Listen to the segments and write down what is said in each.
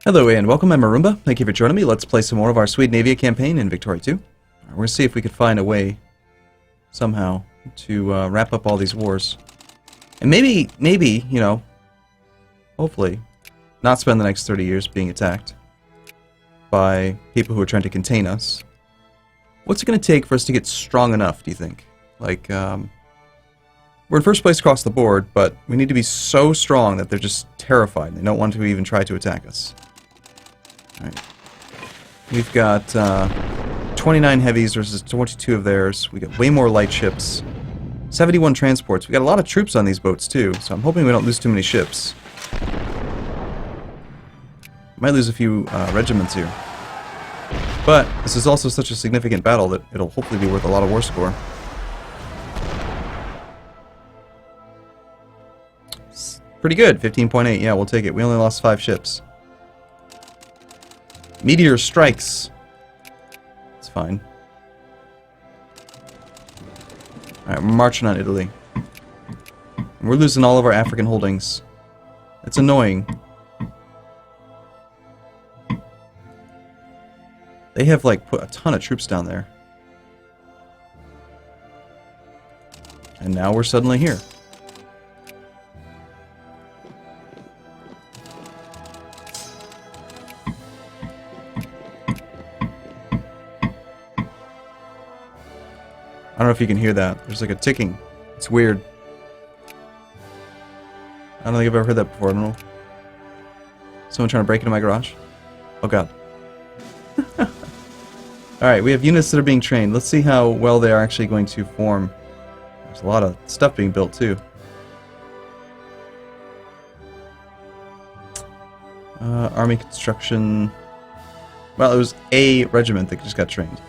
Hello and welcome, I'm Arumba. Thank you for joining me. Let's play some more of our Scandinavia campaign in Victoria 2. We're going to see if we can find a way, somehow, to wrap up all these wars. And maybe, you know, hopefully, not spend the next 30 years being attacked by people who are trying to contain us. What's it going to take for us to get strong enough, do you think? Like, we're in first place across the board, but we need to be so strong that they're just terrified. They don't want to even try to attack us. Alright. We've got 29 heavies versus 22 of theirs. We got way more light ships. 71 transports. We got a lot of troops on these boats too, so I'm hoping we don't lose too many ships. Might lose a few regiments here. But this is also such a significant battle that it'll hopefully be worth a lot of war score. Pretty good, 15.8. Yeah, we'll take it. We only lost 5 ships. Meteor strikes. It's fine. Alright, we're marching on Italy. We're losing all of our African holdings. It's annoying. They have, like, put a ton of troops down there. And now we're suddenly here. I don't know if you can hear that. There's like a ticking. It's weird. I don't think I've ever heard that before. I don't know. Someone trying to break into my garage? Oh god. Alright, we have units that are being trained. Let's see how well they are actually going to form. There's a lot of stuff being built too. Army construction. Well, it was a regiment that just got trained.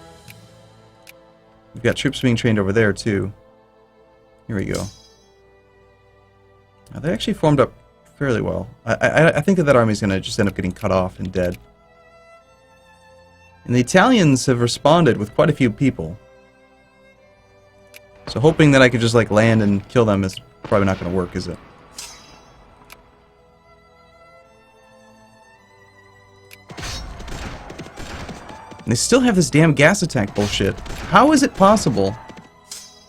We've got troops being trained over there, too. Here we go. Now, they actually formed up fairly well. I think that army's going to just end up getting cut off and dead. And the Italians have responded with quite a few people. So hoping that I could just, like, land and kill them is probably not going to work, is it? And they still have this damn gas attack bullshit. How is it possible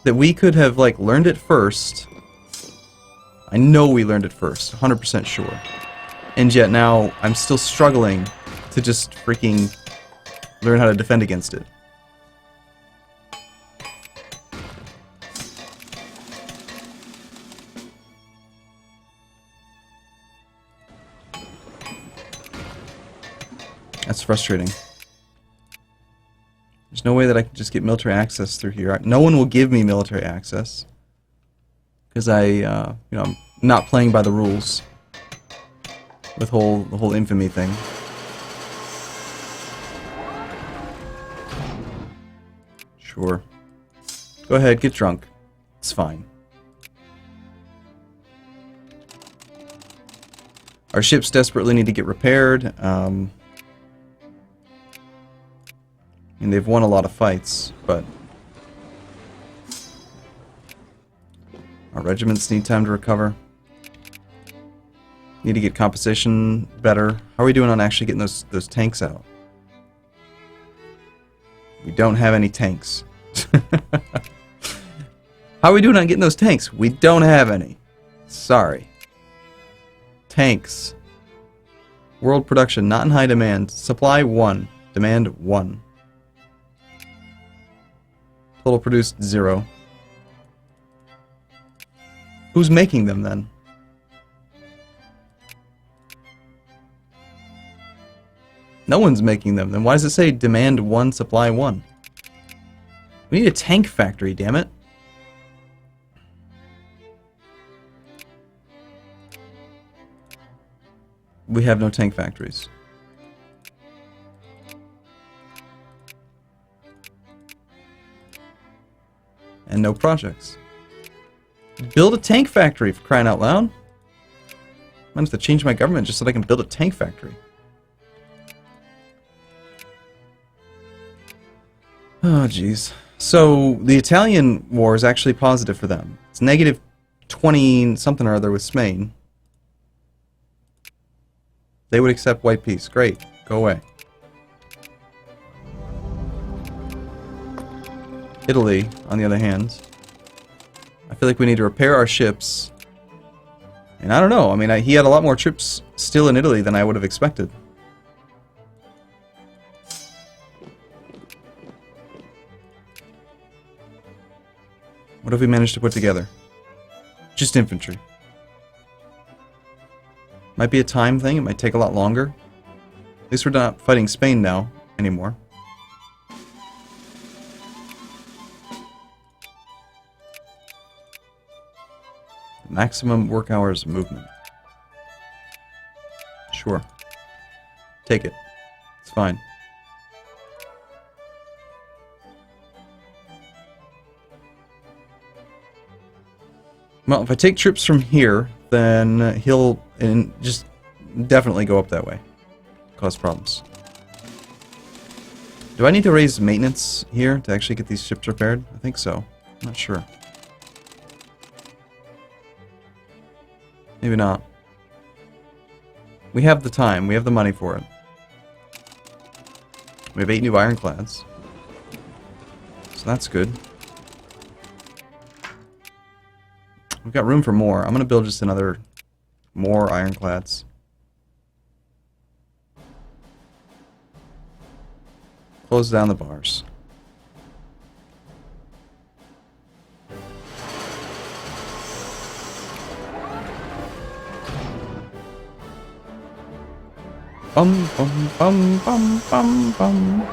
that we could have, like, learned it first? I know we learned it first, 100% sure. And yet now I'm still struggling to just freaking learn how to defend against it. That's frustrating. There's no way that I can just get military access through here. No one will give me military access because you know, I'm not playing by the rules with the whole infamy thing. Sure. Go ahead, get drunk. It's fine. Our ships desperately need to get repaired. And they've won a lot of fights, but our regiments need time to recover. Need to get composition better. How are we doing on actually getting those tanks out? We don't have any tanks. How are we doing on getting those tanks? We don't have any. Sorry. Tanks. World production, not in high demand. Supply 1. Demand 1. Total produced 0. Who's making them then? No one's making them. Then why does it say demand 1, supply 1? We need a tank factory, damn it. We have no tank factories. And no projects. Build a tank factory, for crying out loud. I have to change my government just so that I can build a tank factory. Oh, jeez. So, the Italian war is actually positive for them. It's negative 20 something or other with Spain. They would accept white peace. Great. Go away. Italy, on the other hand, I feel like we need to repair our ships. And I don't know. I mean, he had a lot more troops still in Italy than I would have expected. What have we managed to put together? Just infantry. Might be a time thing. It might take a lot longer. At least we're not fighting Spain now anymore. Maximum work hours movement. Sure. Take it. It's fine. Well, if I take troops from here, then he'll just definitely go up that way. Cause problems. Do I need to raise maintenance here to actually get these ships repaired? I think so. I'm not sure. Maybe not. We have the time. We have the money for it. We have 8 new ironclads. So that's good. We've got room for more. I'm going to build just more ironclads. Close down the bars. Bum bum bum bum bum bum.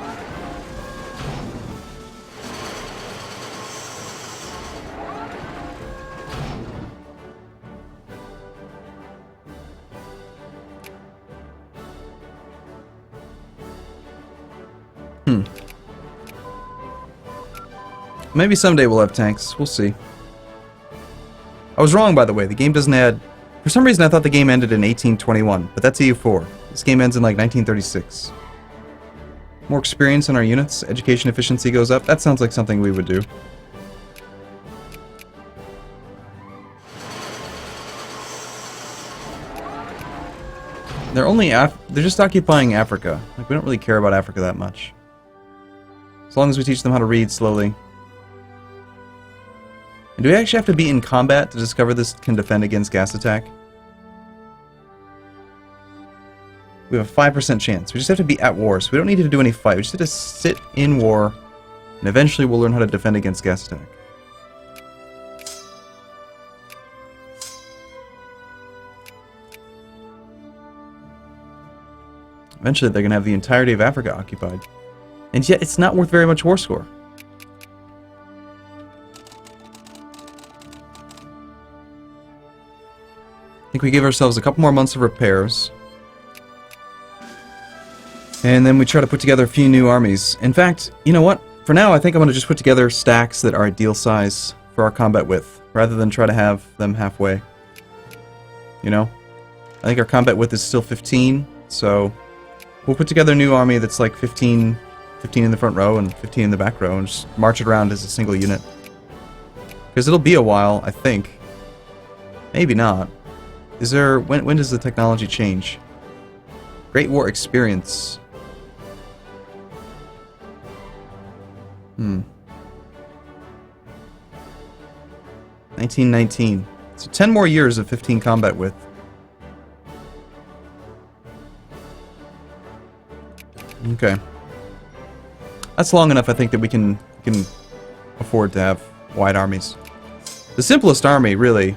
Maybe someday we'll have tanks. We'll see. I was wrong, by the way. The game doesn't add... For some reason, I thought the game ended in 1821, but that's EU4. This game ends in, like, 1936. More experience in our units. Education efficiency goes up. That sounds like something we would do. They're just occupying Africa. Like, we don't really care about Africa that much. As long as we teach them how to read slowly. And do we actually have to be in combat to discover this can defend against gas attack? We have a 5% chance. We just have to be at war, so we don't need to do any fight. We just have to sit in war, and eventually we'll learn how to defend against gas attack. Eventually they're going to have the entirety of Africa occupied. And yet it's not worth very much war score. I think we give ourselves a couple more months of repairs. And then we try to put together a few new armies. In fact, you know what? For now, I think I'm going to just put together stacks that are ideal size for our combat width, rather than try to have them halfway. You know? I think our combat width is still 15, so we'll put together a new army that's like 15 in the front row and 15 in the back row, and just march it around as a single unit. Because it'll be a while, I think. Maybe not. Is there... When does the technology change? Great War Experience. 1919. So 10 more years of 15 combat width. Okay. That's long enough, I think, that we can afford to have wide armies. The simplest army, really,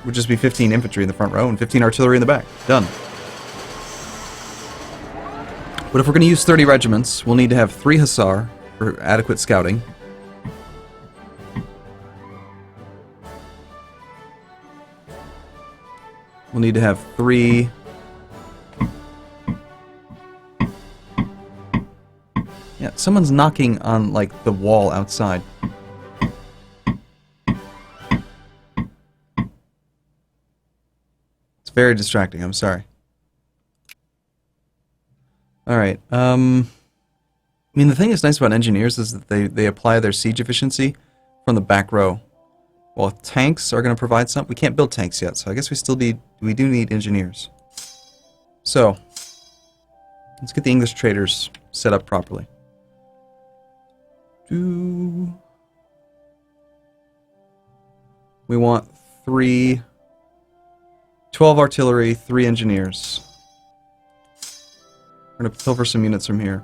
would just be 15 infantry in the front row and 15 artillery in the back. Done. But if we're going to use 30 regiments, we'll need to have 3 hussar for adequate scouting. We'll need to have 3... Yeah, someone's knocking on, like, the wall outside. It's very distracting, I'm sorry. Alright, I mean, the thing that's nice about engineers is that they apply their siege efficiency from the back row. While tanks are going to provide some... We can't build tanks yet, so I guess we do need engineers. So, let's get the English traders set up properly. We want 12 artillery, 3 engineers. We're going to pilfer some units from here.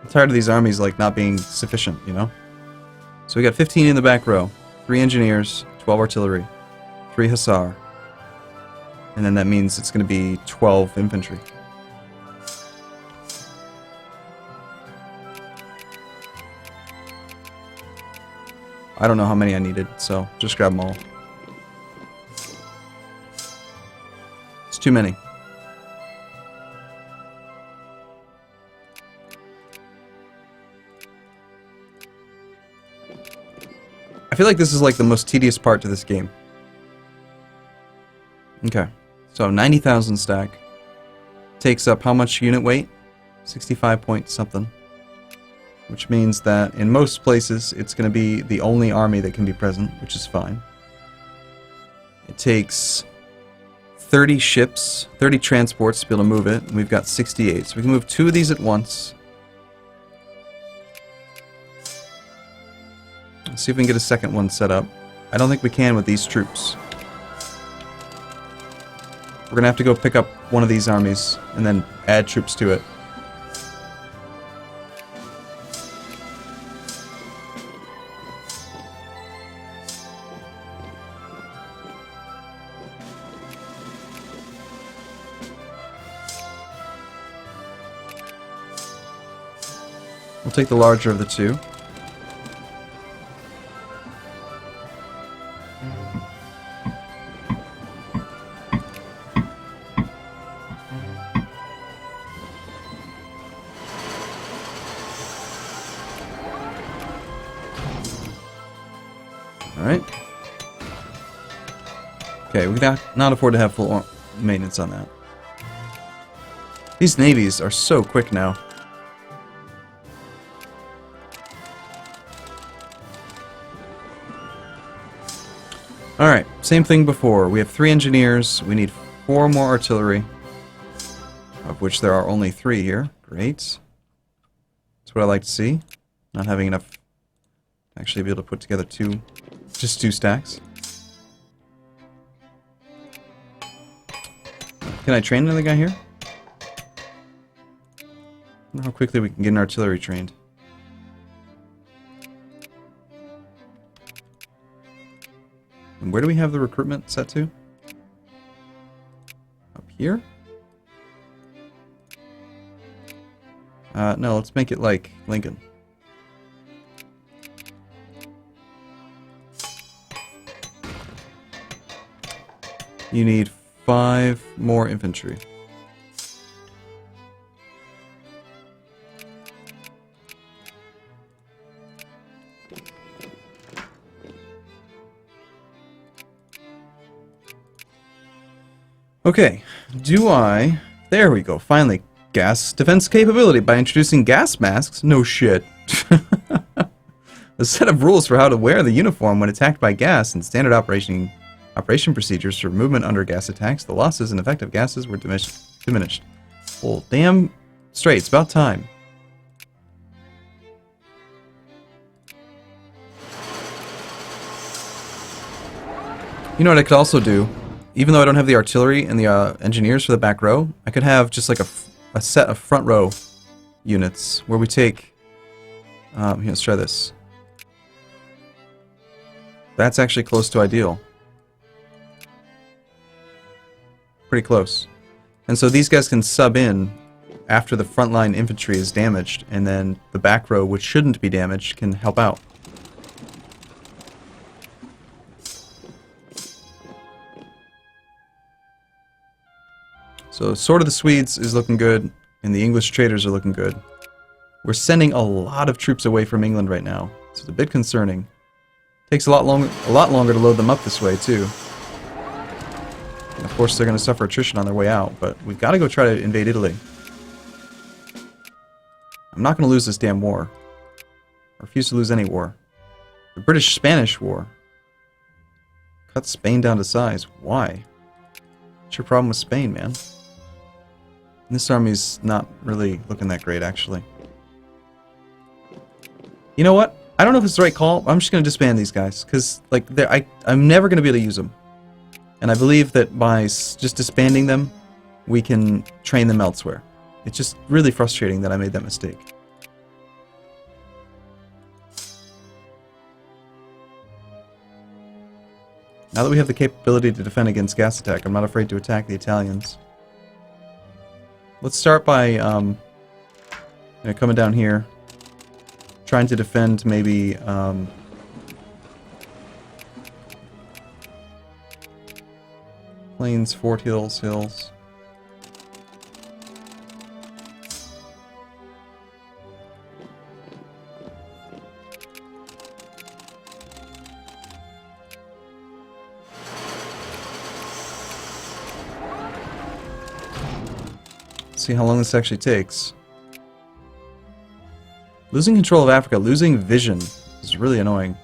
I'm tired of these armies like not being sufficient, you know? So we got 15 in the back row, 3 engineers, 12 artillery, 3 hussar, and then that means it's going to be 12 infantry. I don't know how many I needed, so just grab them all. It's too many. I feel like this is like the most tedious part to this game. Okay, so 90,000 stack. Takes up how much unit weight? 65 point something. Which means that in most places it's going to be the only army that can be present, which is fine. It takes 30 ships, 30 transports to be able to move it, and we've got 68. So we can move 2 of these at once. Let's see if we can get a second one set up. I don't think we can with these troops. We're going to have to go pick up one of these armies and then add troops to it. We'll take the larger of the 2. Alright. Okay, we cannot afford to have full maintenance on that. These navies are so quick now. Alright, same thing before. We have 3 engineers, we need 4 more artillery, of which there are only 3 here. Great. That's what I like to see. Not having enough to actually be able to put together just 2 stacks. Can I train another guy here? I wonder how quickly we can get an artillery trained. And where do we have the recruitment set to? Up here? No, let's make it like Lincoln. You need 5 more infantry. Okay, there we go, finally. Gas defense capability by introducing gas masks? No shit. A set of rules for how to wear the uniform when attacked by gas and standard operation procedures for movement under gas attacks. The losses and effective gases were diminished. Well, damn straight, it's about time. You know what I could also do? Even though I don't have the artillery and the engineers for the back row, I could have just like a set of front row units where we take... here, let's try this. That's actually close to ideal. Pretty close. And so these guys can sub in after the frontline infantry is damaged, and then the back row, which shouldn't be damaged, can help out. So Sword of the Swedes is looking good, and the English traders are looking good. We're sending a lot of troops away from England right now, so it's a bit concerning. Takes a lot longer to load them up this way too. And of course, they're going to suffer attrition on their way out, but we've got to go try to invade Italy. I'm not going to lose this damn war. I refuse to lose any war. The British-Spanish War. Cut Spain down to size. Why? What's your problem with Spain, man? This army's not really looking that great, actually. You know what? I don't know if it's the right call. I'm just going to disband these guys, because like I'm never going to be able to use them. And I believe that by just disbanding them, we can train them elsewhere. It's just really frustrating that I made that mistake. Now that we have the capability to defend against gas attack, I'm not afraid to attack the Italians. Let's start by coming down here, trying to defend maybe Plains, Fort Hills. See how long this actually takes. Losing control of Africa, losing vision is really annoying.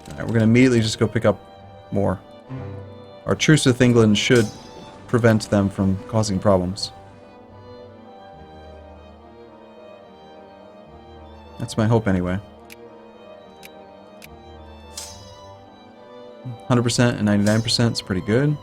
Alright, we're gonna immediately just go pick up more. Our truce with England should prevent them from causing problems. That's my hope, anyway. 100% and 99% is pretty good.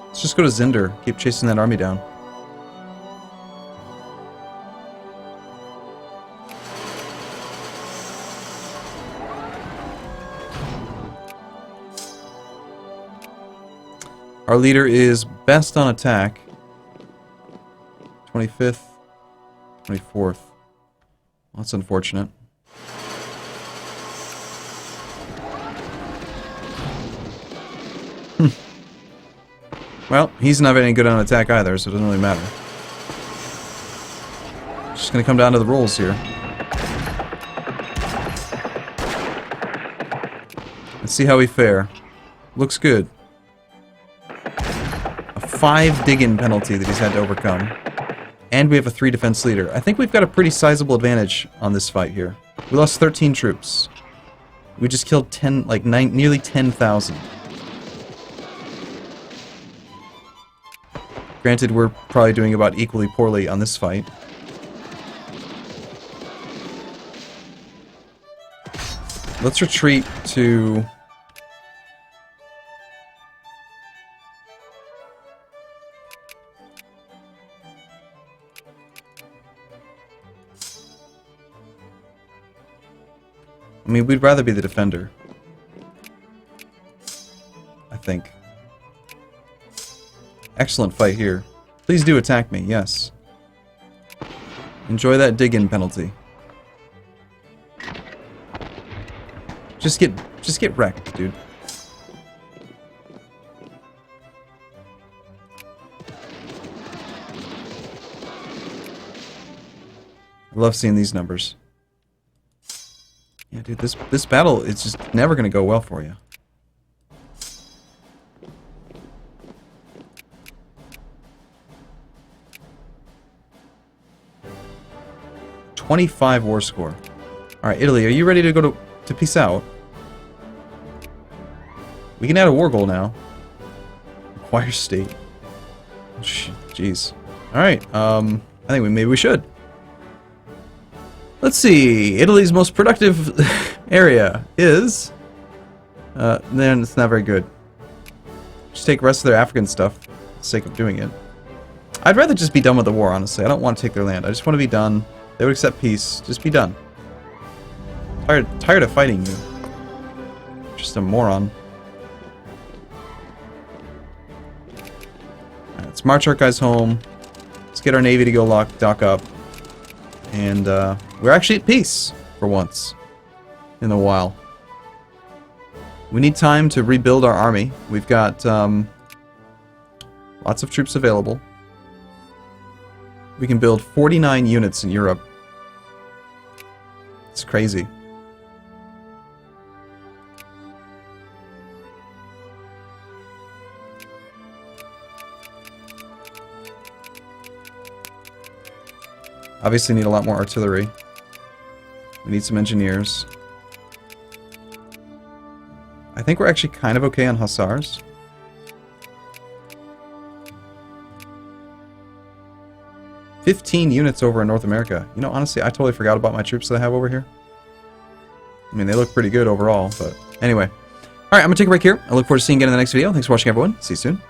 Let's just go to Zinder. Keep chasing that army down. Our leader is best on attack. 25th, 24th. Well, that's unfortunate. Well, he's not any good on attack either, so it doesn't really matter. It's just gonna come down to the rolls here. Let's see how we fare. Looks good. 5 dig-in penalty that he's had to overcome. And we have a 3 defense leader. I think we've got a pretty sizable advantage on this fight here. We lost 13 troops. We just killed nearly 10,000. Granted, we're probably doing about equally poorly on this fight. Let's retreat to... I mean, we'd rather be the defender. I think. Excellent fight here. Please do attack me, yes. Enjoy that dig-in penalty. Just get wrecked, dude. I love seeing these numbers. Yeah, dude, this battle, it's just never gonna go well for you. $25 war score. Alright, Italy, are you ready to go to peace out? We can add a war goal now. Acquire state. Jeez. Alright, I think maybe we should. Let's see, Italy's most productive area is... then it's not very good. Just take the rest of their African stuff, for the sake of doing it. I'd rather just be done with the war, honestly. I don't want to take their land. I just want to be done. They would accept peace. Just be done. Tired of fighting you. Just a moron. march our guys home. Let's get our navy to go dock up. And we're actually at peace for once in a while. We need time to rebuild our army. We've got lots of troops available. We can build 49 units in Europe. It's crazy. Obviously need a lot more artillery. We need some engineers. I think we're actually kind of okay on hussars. "15 units over in North America." You know, honestly, I totally forgot about my troops that I have over here. I mean, they look pretty good overall, but anyway. Alright, I'm going to take a break here. I look forward to seeing you again in the next video. Thanks for watching, everyone. See you soon.